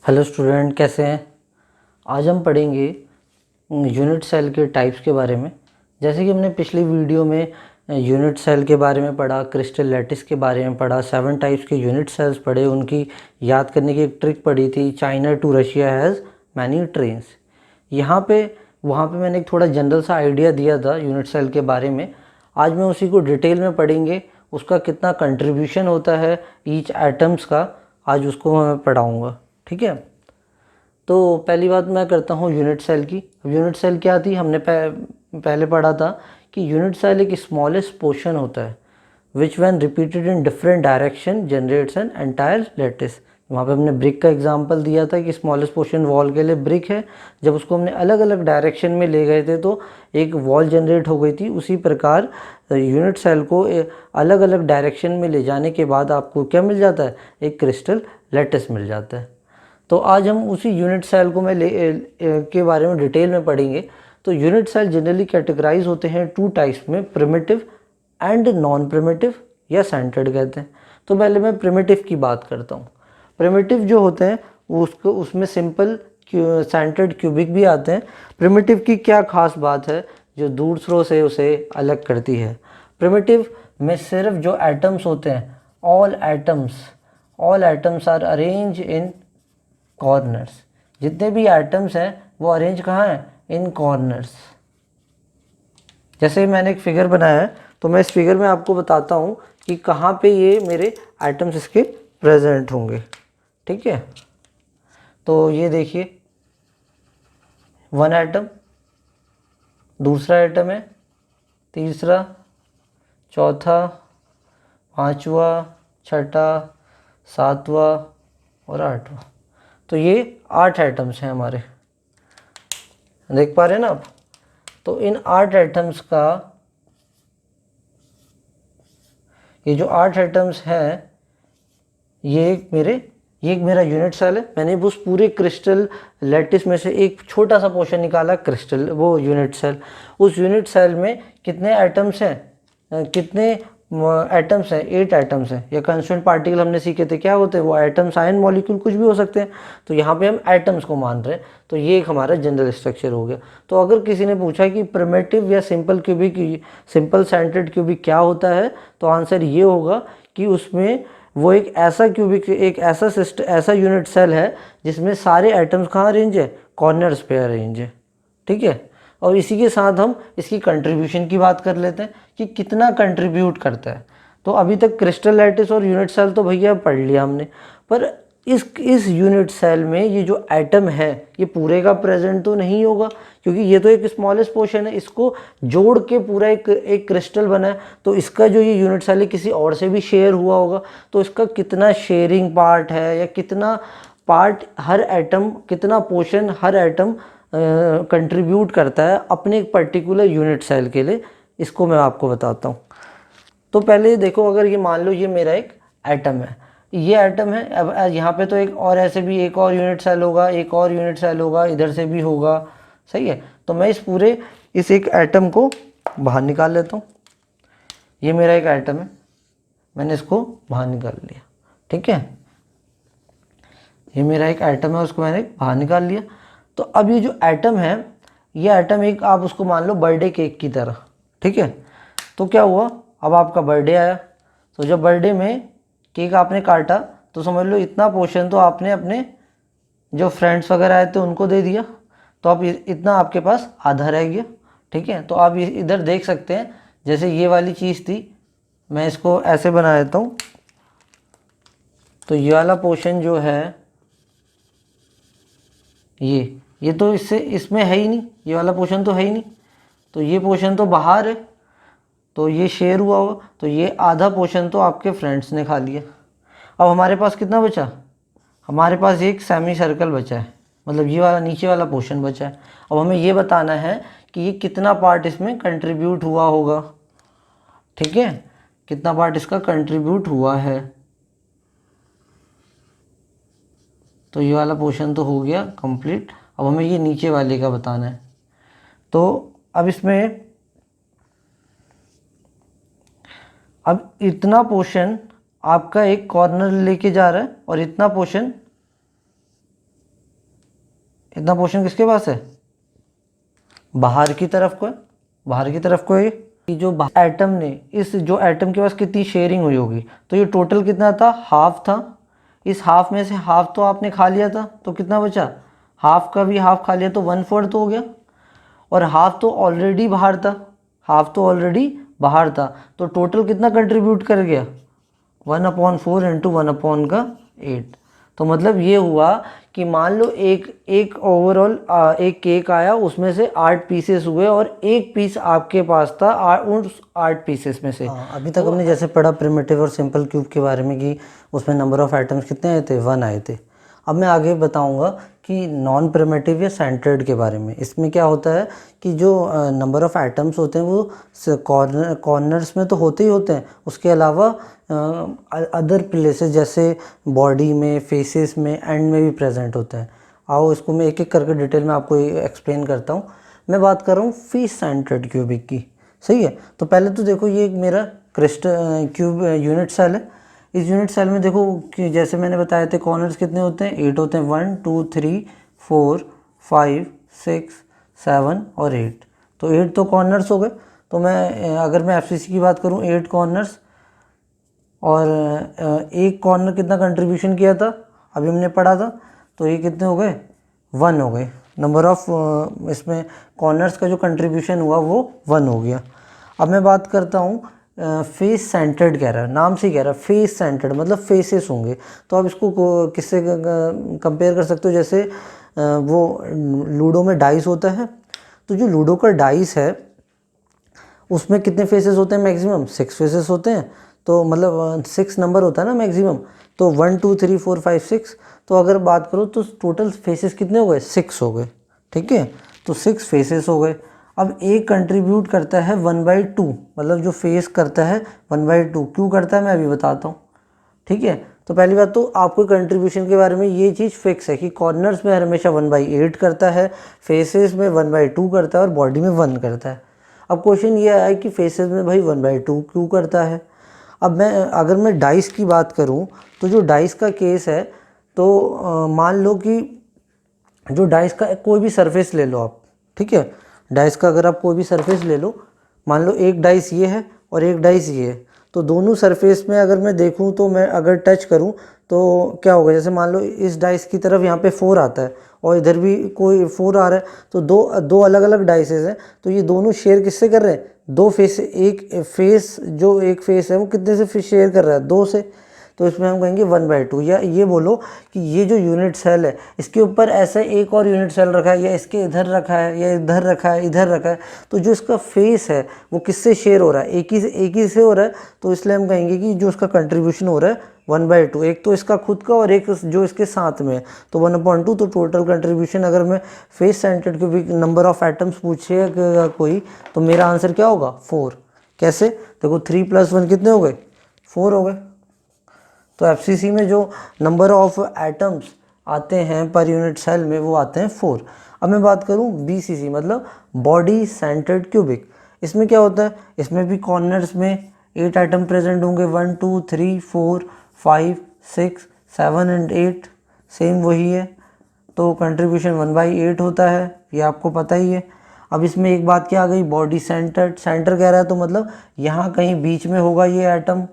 Hello student, कैसे हैं। आज हम पढ़ेंगे यूनिट सेल के टाइप्स के बारे में। जैसे कि हमने पिछली वीडियो में यूनिट सेल के बारे में पढ़ा, क्रिस्टल लैटिस के बारे में पढ़ा, 7 टाइप्स के यूनिट सेल्स पढ़े, उनकी याद करने की एक ट्रिक पढ़ी थी, China to Russia has many trains. यहाँ पे वहाँ पे मैंने एक थोड़ा जनरल सा आइडिया दिया था यूनिट सेल के बारे में। आज मैं उसी को डिटेल में पढ़ेंगे, उसका कितना कंट्रीब्यूशन होता है ईच एटम्स का, आज उसको मैं पढ़ाऊँगा। ठीक है, तो पहली बात मैं करता हूँ यूनिट सेल की। अब यूनिट सेल क्या थी, हमने पहले पढ़ा था कि यूनिट सेल एक स्मॉलेस्ट पोर्शन होता है विच when repeated in different direction generates an entire lattice. वहाँ पे हमने ब्रिक का एग्जांपल दिया था कि स्मॉलेस्ट पोर्शन वॉल के लिए ब्रिक है। जब उसको हमने अलग अलग डायरेक्शन में ले गए थे तो एक वॉल जनरेट हो गई थी। उसी प्रकार यूनिट सेल को अलग अलग डायरेक्शन में ले जाने के बाद आपको क्या मिल जाता है, एक क्रिस्टल लैटिस मिल जाता है। तो आज हम उसी यूनिट सेल को के बारे में डिटेल में पढ़ेंगे। तो यूनिट सेल जनरली कैटेगराइज होते हैं 2 टाइप्स में, प्रिमिटिव एंड नॉन प्रिमिटिव या सेंटर्ड कहते हैं। तो पहले मैं प्रिमिटिव की बात करता हूँ। प्रिमिटिव जो होते हैं उसको उसमें सिंपल सेंटर्ड क्यूबिक भी आते हैं। प्रिमिटिव की क्या खास बात है जो दूसरों से उसे अलग करती है? प्रिमिटिव में सिर्फ जो एटम्स होते हैं, all atoms are arrange in corners. जितने भी एटम्स हैं वो अरेंज कहाँ हैं, इन कॉर्नर्स। जैसे मैंने एक फिगर बनाया है तो मैं इस फिगर में आपको बताता हूँ कि कहाँ पे ये मेरे एटम्स इसके प्रेजेंट होंगे। ठीक है, तो ये देखिए, 1 एटम, दूसरा एटम है, तीसरा, चौथा, पांचवा, छठा, सातवां और आठवां। तो ये 8 एटम्स हैं हमारे, देख पा रहे हैं ना आप। तो इन 8 एटम्स का, ये जो 8 एटम्स हैं ये एक मेरा यूनिट सेल है। मैंने उस पूरे क्रिस्टल लैटिस में से एक छोटा सा पोर्शन निकाला, क्रिस्टल वो यूनिट सेल। उस यूनिट सेल में कितने एटम्स हैं, कितने एटम्स हैं, 8 एटम्स हैं। या कंस्टिट्यूएंट पार्टिकल हमने सीखे थे, क्या होते हैं वो, एटम्स, आयन मॉलिक्यूल, कुछ भी हो सकते हैं। तो यहाँ पे हम एटम्स को मान रहे हैं। तो ये एक हमारा जनरल स्ट्रक्चर हो गया। तो अगर किसी ने पूछा कि प्रिमिटिव या simple cubic, simple centred cubic क्या होता है, तो आंसर ये होगा कि उसमें वो एक ऐसा क्यूबिक, एक ऐसा सिस्टम, ऐसा यूनिट सेल है जिसमें सारे एटम्स कहाँ अरेंज है, कॉर्नर्स पे अरेंज है। ठीक है, और इसी के साथ हम इसकी कंट्रीब्यूशन की बात कर लेते हैं कि कितना कंट्रीब्यूट करता है। तो अभी तक क्रिस्टल लैटिस और यूनिट सेल तो भैया पढ़ लिया हमने, पर इस यूनिट सेल में ये जो एटम है ये पूरे का प्रेजेंट तो नहीं होगा, क्योंकि ये तो एक स्मॉलेस्ट पोर्शन है। इसको जोड़ के पूरा एक क्रिस्टल बना है। तो इसका जो ये यूनिट सेल है किसी और से भी शेयर हुआ होगा। तो इसका कितना शेयरिंग पार्ट है, या कितना पार्ट हर एटम, कितना पोर्शन हर एटम कंट्रीब्यूट करता है अपने एक पर्टिकुलर यूनिट सेल के लिए, इसको मैं आपको बताता हूँ। तो पहले देखो, अगर ये मान लो ये मेरा एक एटम है, ये एटम है। अब यहाँ पे तो एक और, ऐसे भी एक और यूनिट सेल होगा, एक और यूनिट सेल होगा, इधर से भी होगा। सही है, तो मैं इस एक एटम को बाहर निकाल लेता हूँ। ये मेरा एक एटम है, मैंने इसको बाहर निकाल लिया। ठीक है, ये मेरा एक एटम है, उसको मैंने बाहर निकाल लिया। तो अब ये जो एटम है, ये एटम एक, आप उसको मान लो बर्थडे केक की तरह। ठीक है, तो क्या हुआ, अब आपका बर्थडे आया, तो जब बर्थडे में केक आपने काटा तो समझ लो इतना पोर्शन तो आपने अपने जो फ्रेंड्स वगैरह आए थे उनको दे दिया। तो अब इतना आपके पास आधा रह गया। ठीक है, तो आप इधर देख सकते हैं, जैसे ये वाली चीज़ थी, मैं इसको ऐसे बना देता हूँ। तो ये वाला पोर्शन जो है, ये तो इसमें है ही नहीं, ये वाला पोर्शन तो है ही नहीं। तो ये पोर्शन तो बाहर है, तो ये शेयर हुआ होगा। तो ये आधा पोर्शन तो आपके फ्रेंड्स ने खा लिया। अब हमारे पास कितना बचा, हमारे पास एक सेमी सर्कल बचा है, मतलब ये वाला नीचे वाला पोर्शन बचा है। अब हमें ये बताना है कि ये कितना पार्ट इसमें कंट्रीब्यूट हुआ होगा। ठीक है, कितना पार्ट इसका कंट्रीब्यूट हुआ है। तो ये वाला पोर्शन तो हो गया कंप्लीट। अब हमें ये नीचे वाले का बताना है। तो अब इसमें, अब इतना पोर्शन आपका एक कॉर्नर लेके जा रहा है और इतना पोर्शन इतना पोर्शन किसके पास है, बाहर की तरफ को है, बाहर की तरफ को है। ये जो एटम ने, इस जो एटम के पास कितनी शेयरिंग हुई होगी, तो ये टोटल कितना था, हाफ था। इस हाफ में से हाफ तो आपने खा लिया था, तो कितना बचा, हाफ का भी हाफ खा लिया तो 1/4 तो हो गया। और हाफ तो ऑलरेडी बाहर था, हाफ तो ऑलरेडी बाहर था, तो टोटल कितना कंट्रीब्यूट कर गया, 1/4 इंटू 1/8। तो मतलब ये हुआ कि मान लो एक ओवरऑल एक केक आया, उसमें से 8 पीसेस हुए और एक पीस आपके पास था उस 8 पीसेस में से। अभी तक हमने जैसे पढ़ा प्रिमिटिव और सिंपल क्यूब के बारे में कि उसमें नंबर ऑफ एटम्स कितने आए थे, 1 आए थे। अब मैं आगे बताऊंगा कि नॉन प्रिमिटिव या सेंटर्ड के बारे में। इसमें क्या होता है कि जो नंबर ऑफ एटम्स होते हैं वो कॉर्नर्स में तो होते ही होते हैं, उसके अलावा अदर प्लेसेस जैसे बॉडी में, फेसेस में, एंड में भी प्रेजेंट होता है। आओ इसको मैं एक एक करके डिटेल में आपको एक्सप्लेन करता हूँ। मैं बात कर रहा हूँ फेस सेंटर्ड क्यूबिक की, सही है। तो पहले तो देखो ये मेरा क्रिस्टल क्यूब यूनिट सेल है। इस यूनिट सेल में देखो कि जैसे मैंने बताया थे कॉर्नर्स कितने होते हैं, 8 होते हैं, 1 2 3 4 5 6 7 और 8। तो 8 तो कॉर्नर्स हो गए। तो अगर मैं एफसीसी की बात करूं, 8 कॉर्नर्स और एक कॉर्नर कितना कंट्रीब्यूशन किया था अभी हमने पढ़ा था, तो ये कितने हो गए, 1 हो गए। नंबर ऑफ इसमें कॉर्नर्स का जो कंट्रीब्यूशन हुआ वो 1 हो गया। अब मैं बात करता हूँ फेस सेंटर्ड, कह रहा है नाम से कह रहा है फेस सेंटर्ड, मतलब फेसेस होंगे। तो आप इसको किससे कंपेयर कर सकते हो, जैसे वो लूडो में डाइस होता है, तो जो लूडो का डाइस है उसमें कितने फेसेस होते हैं, मैक्सिमम 6 फेसेस होते हैं। तो मतलब 6 नंबर होता है ना मैक्सिमम, तो 1 2 3 4 5 6। तो अगर बात करो तो टोटल फेसेस कितने हो गए, 6 हो गए, ठीक है। तो 6 फेसेस हो गए। अब एक कंट्रीब्यूट करता है 1/2, मतलब जो फेस करता है 1/2 क्यों करता है मैं अभी बताता हूँ, ठीक है। तो पहली बात तो आपको कंट्रीब्यूशन के बारे में ये चीज़ फिक्स है कि कॉर्नर्स में हमेशा 1/8 करता है, फेसेस में 1/2 करता है और बॉडी में 1 करता है। अब क्वेश्चन ये आया कि फेसेस में भाई 1/2 क्यों करता है। अब अगर मैं डाइस की बात करूं, तो जो डाइस का केस है, तो मान लो कि जो डाइस का कोई भी सरफेस ले लो आप, ठीक है। डाइस का अगर आप कोई भी सरफेस ले लो, मान लो एक डाइस ये है और एक डाइस ये है, तो दोनों सरफेस में अगर मैं देखूं तो मैं अगर टच करूं तो क्या होगा, जैसे मान लो इस डाइस की तरफ यहाँ पे 4 आता है और इधर भी कोई 4 आ रहा है, तो दो अलग अलग डाइसेस हैं, तो ये दोनों शेयर किससे कर रहे हैं, 2 फेस। एक फेस है वो कितने से शेयर कर रहा है, 2 से। तो इसमें हम कहेंगे 1/2। या ये बोलो कि ये जो यूनिट सेल है इसके ऊपर ऐसा एक और यूनिट सेल रखा है, या इसके इधर रखा है, या इधर रखा है, इधर रखा है, तो जो इसका फेस है वो किससे शेयर हो रहा है, एक ही से हो रहा है। तो इसलिए हम कहेंगे कि जो उसका कंट्रीब्यूशन हो रहा है 1/2, एक तो इसका खुद का और एक जो इसके साथ में है, तो 1/2। तो टोटल कंट्रीब्यूशन अगर मैं फेस सेंटर्ड के भी नंबर ऑफ एटम्स पूछेगा कोई, तो मेरा आंसर क्या होगा, 4। कैसे, देखो 3 + 1 कितने हो गए, 4 हो गए। तो एफसीसी में जो नंबर ऑफ एटम्स आते हैं पर यूनिट सेल में वो आते हैं 4। अब मैं बात करूं बीसीसी, मतलब बॉडी सेंटर्ड क्यूबिक। इसमें क्या होता है, इसमें भी कॉर्नर्स में 8 एटम प्रेजेंट होंगे, 1 2 3 4 5 6 7 एंड 8, सेम वही है। तो कंट्रीब्यूशन 1/8 होता है, ये आपको पता ही है। अब इसमें एक बात क्या आ गई, बॉडी सेंटर कह रहा है, तो मतलब यहाँ कहीं बीच में होगा ये एटम,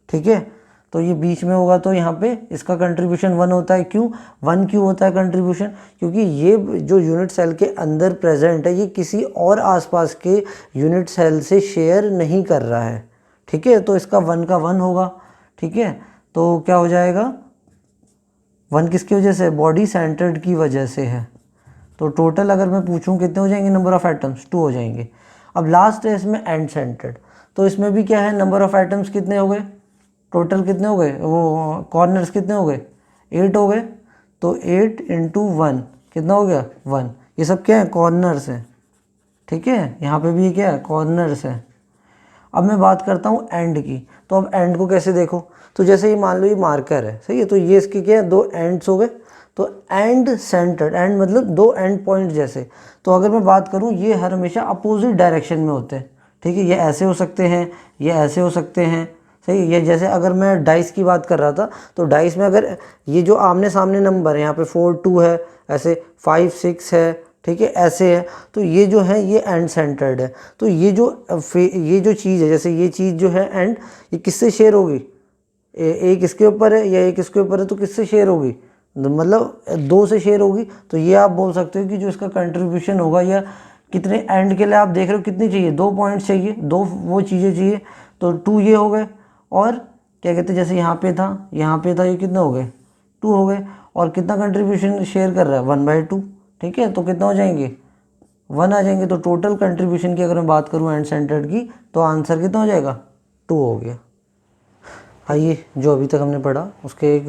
ठीक है। तो ये बीच में होगा, तो यहाँ पे इसका कंट्रीब्यूशन 1 होता है। क्यों 1 क्यों होता है कंट्रीब्यूशन, क्योंकि ये जो यूनिट सेल के अंदर प्रेजेंट है ये किसी और आसपास के यूनिट सेल से शेयर नहीं कर रहा है, ठीक है। तो इसका 1 का 1 होगा, ठीक है। तो क्या हो जाएगा, 1 किसकी वजह से, बॉडी सेंटर्ड की वजह से है। तो टोटल अगर मैं पूछूं कितने हो जाएंगे नंबर ऑफ एटम्स, 2 हो जाएंगे। अब लास्ट है इसमें एंड सेंटर्ड, तो इसमें भी क्या है, नंबर ऑफ एटम्स कितने हो गए, टोटल कितने हो गए, वो कॉर्नर्स कितने हो गए, 8 हो गए। तो 8 × 1 कितना हो गया, 1। ये सब क्या है, कॉर्नर्स हैं, ठीक है। यहाँ पे भी ये क्या है, कॉर्नर्स है। अब मैं बात करता हूँ एंड की। तो अब एंड को कैसे देखो, तो जैसे ये मान लो ये मार्कर है, सही है, तो ये इसके क्या है, 2 एंड्स हो गए। तो एंड सेंटर्ड, एंड मतलब 2 एंड पॉइंट जैसे। तो अगर मैं बात करूँ ये हमेशा अपोजिट डायरेक्शन में होते हैं, ठीक है। ये ऐसे हो सकते हैं, ये ऐसे हो सकते हैं, सही है। ये जैसे अगर मैं डाइस की बात कर रहा था, तो डाइस में अगर ये जो आमने सामने नंबर है, यहाँ पे 4 2 है, ऐसे 5 6 है, ठीक है, ऐसे है, तो ये जो है ये एंड सेंटर्ड है। तो ये जो चीज़ है, जैसे ये चीज़ जो है एंड, ये किससे शेयर होगी, एक इसके ऊपर है या एक इसके ऊपर है, तो किससे शेयर होगी, मतलब 2 से शेयर होगी। तो ये आप बोल सकते हो कि जो इसका कंट्रीब्यूशन होगा, या कितने एंड के लिए आप देख रहे हो कितनी चाहिए, 2 पॉइंट्स चाहिए, 2 वो चीज़ें चाहिए, तो 2 ये हो गए, और क्या कहते हैं, जैसे यहाँ पे था, ये कितने हो गए, 2 हो गए, और कितना कंट्रीब्यूशन शेयर कर रहा है, 1/2, ठीक है, तो कितना हो जाएंगे, 1 आ जाएंगे। तो टोटल कंट्रीब्यूशन की अगर मैं बात करूँ एंड सेंटर्ड की, तो आंसर कितना हो जाएगा, 2 हो गया। आइए जो अभी तक हमने पढ़ा उसके एक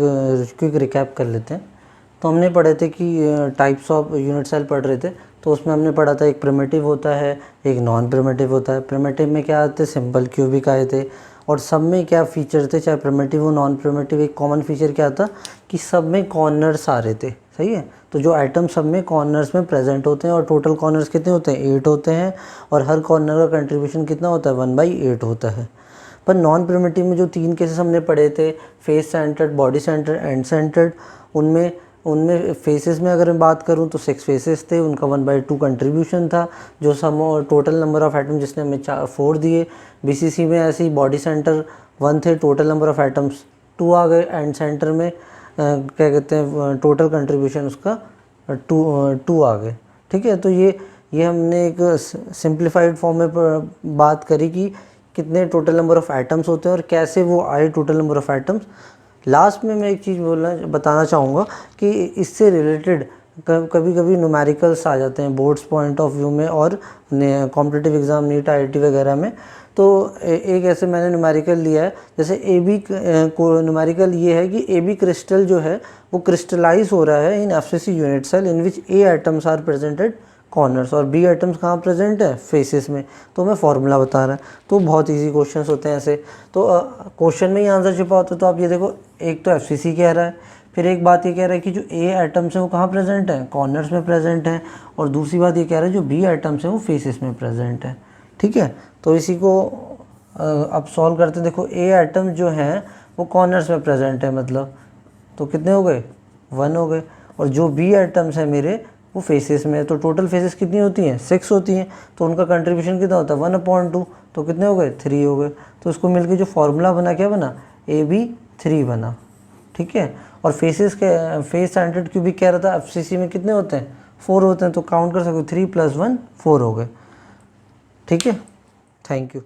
क्विक रिकैप कर लेते हैं। तो हमने पढ़े थे कि टाइप्स ऑफ यूनिट सेल पढ़ रहे थे, तो उसमें हमने पढ़ा था एक प्रिमिटिव होता है, एक नॉन प्रिमिटिव होता है। प्रिमिटिव में क्या आते, सिंपल क्यूबिक आए थे, और सब में क्या फीचर थे, चाहे प्रिमिटिव हो नॉन प्रिमिटिव, एक कॉमन फीचर क्या था कि सब में कॉर्नर्स आ रहे थे, सही है। तो जो आइटम सब में कॉर्नर्स में प्रेजेंट होते हैं, और टोटल कॉर्नर्स कितने होते हैं, 8 होते हैं, और हर कॉर्नर का कंट्रीब्यूशन कितना होता है, 1/8 होता है। पर नॉन प्रिमिटिव में जो 3 केसेस हमने पढ़े थे, face centred, body centred, and centred, उनमें फेसेस में अगर मैं बात करूं तो 6 फेसेस थे, उनका 1/2 कंट्रीब्यूशन था, जो सम और टोटल नंबर ऑफ एटम जिसने हमें 4 दिए। बीसीसी में ऐसे ही बॉडी सेंटर 1 थे, टोटल नंबर ऑफ एटम्स 2 आ गए, एंड सेंटर में क्या कहते हैं टोटल कंट्रीब्यूशन उसका 2 आ गए, ठीक है। तो ये हमने एक सिंप्लीफाइड फॉर्म में बात करी कि कितने टोटल नंबर ऑफ एटम्स होते हैं और कैसे वो आए total number of atoms. Last में मैं एक चीज़ बताना चाहूँगा कि इससे रिलेटेड कभी कभी न्यूमेरिकल्स आ जाते हैं बोर्ड्स पॉइंट ऑफ व्यू में, और कॉम्पिटिटिव एग्ज़ाम नीट IIT वगैरह में। तो एक ऐसे मैंने न्यूमेरिकल लिया है, जैसे को न्यूमेरिकल ये है कि AB क्रिस्टल जो है वो क्रिस्टलाइज हो रहा है in FCC unit cell in which A atoms are presented corners, और B एटम्स कहाँ प्रेजेंट है, फेसेस में। तो मैं फार्मूला बता रहा है, तो बहुत इजी क्वेश्चंस होते हैं ऐसे। तो क्वेश्चन में ही आंसर छिपा होता है। तो आप ये देखो, एक तो FCC कह रहा है, फिर एक बात ये कह रहा है कि जो A एटम्स हैं वो कहाँ प्रेजेंट है, कॉर्नर्स में प्रेजेंट है, और दूसरी बात ये कह रहा है जो B एटम्स हैं वो फेसेस में प्रेजेंट है, ठीक है। तो इसी को अब सॉल्व करते हैं। देखो A एटम जो हैं वो कॉर्नर्स में प्रेजेंट है, मतलब तो कितने हो गए, 1 हो गए, और जो B एटम्स हैं मेरे वो फेसेस में, तो टोटल फेसेस कितनी होती हैं, 6 होती हैं, तो उनका कंट्रीब्यूशन कितना होता है, 1/2, तो कितने हो गए, 3 हो गए। तो इसको मिलके जो फार्मूला बना, क्या बना, AB3 बना, ठीक है। और फेस सेंटर्ड क्यूबिक कह रहा था, FCC में कितने होते हैं, 4 होते हैं, तो काउंट कर सकते हो, 3 + 1 4 हो गए, ठीक है। Thank you.